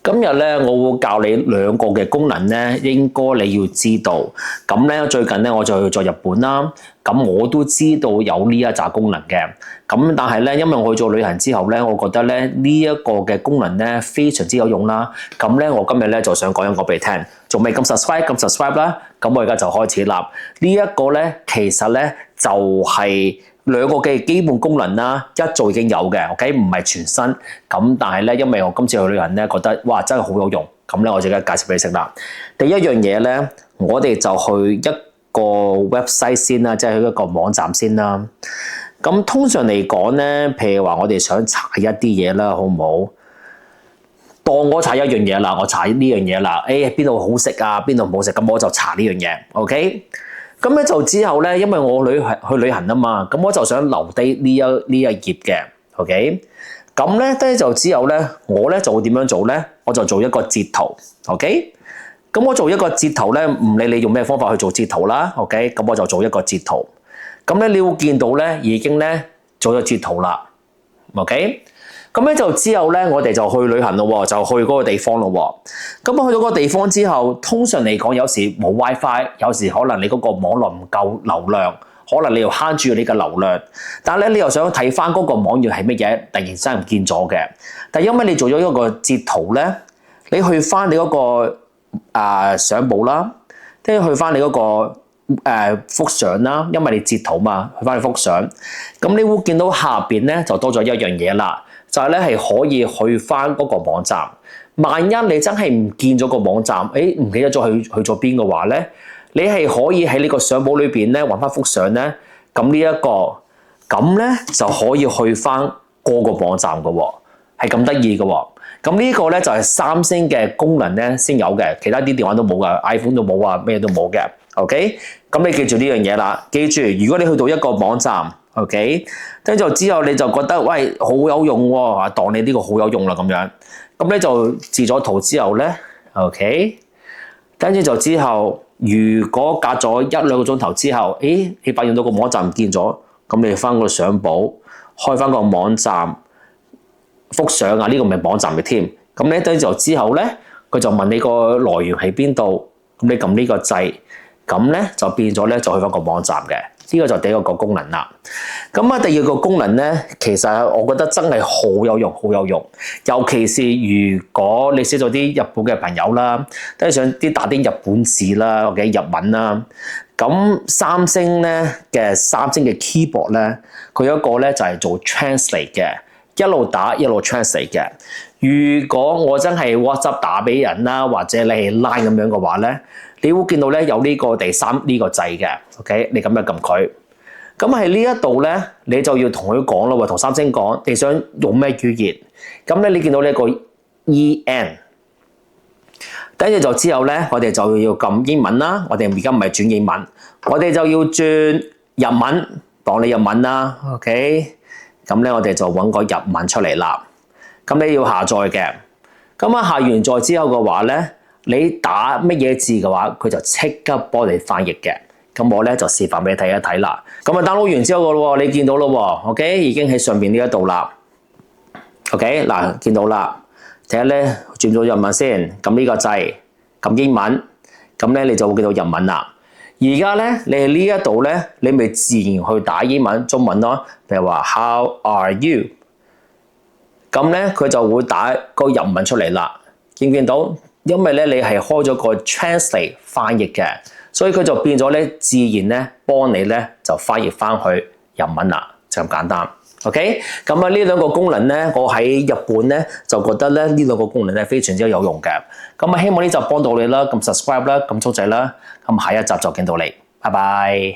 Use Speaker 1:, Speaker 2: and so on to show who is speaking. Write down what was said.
Speaker 1: 今日咧，我會教你兩個嘅功能咧，應該你要知道。咁咧，最近咧我就去咗日本啦，咁我都知道有呢一紮功能嘅。咁但係咧，因為我去做旅行之後咧，我覺得咧呢一個嘅功能咧非常之有用啦。咁咧，我今日咧就想講一個俾你聽。仲未撳 subscribe 啦，咁我而家就開始啦。呢一個咧，其實咧就係兩個嘅基本功能啦，一早已經有嘅 ，OK， 唔係全新。咁但係咧，因為我今次去旅行咧，覺得哇真係好有用，咁咧我就而家介紹俾你識啦。第一樣嘢咧，我哋就去一個 website 先啦，即係去一個網站先啦。咁通常嚟講咧，譬如話我哋想查一啲嘢啦，好唔好？當我查一樣嘢啦，我查呢樣嘢啦，邊度好食啊，邊度唔好食，咁我就查呢樣嘢 ，OK？咁咧就之後咧，因為我去旅行啊嘛，咁我就想留低呢一頁嘅 ，OK？咁咧跟住就之後咧，我咧就會點樣做咧？我就做一個截圖 ，OK？咁我做一個截圖咧，唔理你用咩方法去做截圖啦 ，OK？咁我就做一個截圖。咁咧你會見到咧，已經咧做咗截圖啦 ，OK？咁咧就之後咧，我哋就去旅行咯，就去嗰個地方咯。咁去到嗰個地方之後，通常嚟講，有時冇 WiFi， 有時可能你嗰個網絡唔夠流量，可能你要慳住你嘅流量。但係咧，你又想睇翻嗰個網頁係乜嘢，突然之間唔見咗嘅。但係因為你做咗一個截圖咧，你去翻你嗰個相簿啦，跟住去翻你嗰個幅相啦，因為你截圖嘛，去翻你幅相。咁你會見到下邊咧就多咗一樣嘢啦。就係咧，係可以去翻嗰個網站。萬一你真係唔見咗個網站，唔記得咗去咗邊嘅話咧，你係可以喺呢個相簿裏邊咧揾翻幅相咧。咁呢一個咁咧就可以去翻嗰個網站嘅喎，係咁得意嘅喎。咁呢個咧就係三星嘅功能咧先有嘅，其他啲電話都冇噶 ，iPhone 都冇啊，咩都冇嘅。OK， 咁你記住呢樣嘢啦。記住，如果你去到一個網站。OK， 跟住之後你就覺得喂好有用喎，當你呢個好有用啦咁樣，咁咧就截咗圖之後咧 ，OK， 跟住就之後，如果隔咗一兩個鐘頭之後，你發現到個網站唔見咗，咁你翻個相簿，開翻個網站幅相啊，呢個唔係網站嘅添，咁咧跟住之後咧，佢就問你個來源喺邊度，咁你撳呢個掣，咁咧就變咗咧就去翻個網站嘅。呢個就第一個功能啦。咁啊，第二個功能咧，其實我覺得真係好有用，好有用。尤其是如果你識咗啲日本嘅朋友啦，都係想打啲日本字啦，或者日文啦。咁三星嘅 keyboard 咧，佢有一個咧就係做 translate 嘅，一路打一路 translate 嘅。如果我真係 WhatsApp 打俾人啦，或者你係 Line 咁樣嘅話咧，你會見到咧有呢個第三呢個掣嘅 ，OK？ 你咁樣撳佢，咁喺呢一度咧，你就要同佢講咯，同三星講你想用咩語言。咁咧你見到呢個 EN， 跟住就之後咧，我哋就要撳英文啦。我哋而家唔係轉英文，我哋就要轉日文，當你日文啦 ，OK？ 咁咧我哋就揾個日文出嚟啦。咁你要下載嘅，咁啊下完載之後嘅話咧，你打乜嘢字嘅話，佢就即刻幫你翻譯嘅。咁我咧就示範俾你睇一睇啦。咁啊 download 完之後嘅咯，你見到咯 ，OK， 已經喺上邊呢一度啦。OK， 嗱，見到啦，睇下咧轉咗日文先，撳呢個掣，撳英文，咁咧你就會見到日文啦。而家咧，你喺呢一度咧，你咪自然去打英文、中文咯。譬如話 How are you？咁咧，佢就會打個日文出嚟啦。見唔見到？因為咧，你係開咗個 translate 翻譯嘅，所以佢就變咗咧，自然咧幫你咧就翻譯翻去日文啦，就咁簡單。OK， 咁啊呢兩個功能咧，我喺日本咧就覺得咧呢兩個功能咧非常之有用嘅。咁啊，希望呢集幫到你啦，撳 subscribe 啦，撳鐘仔啦，咁下一集就見到你，拜拜。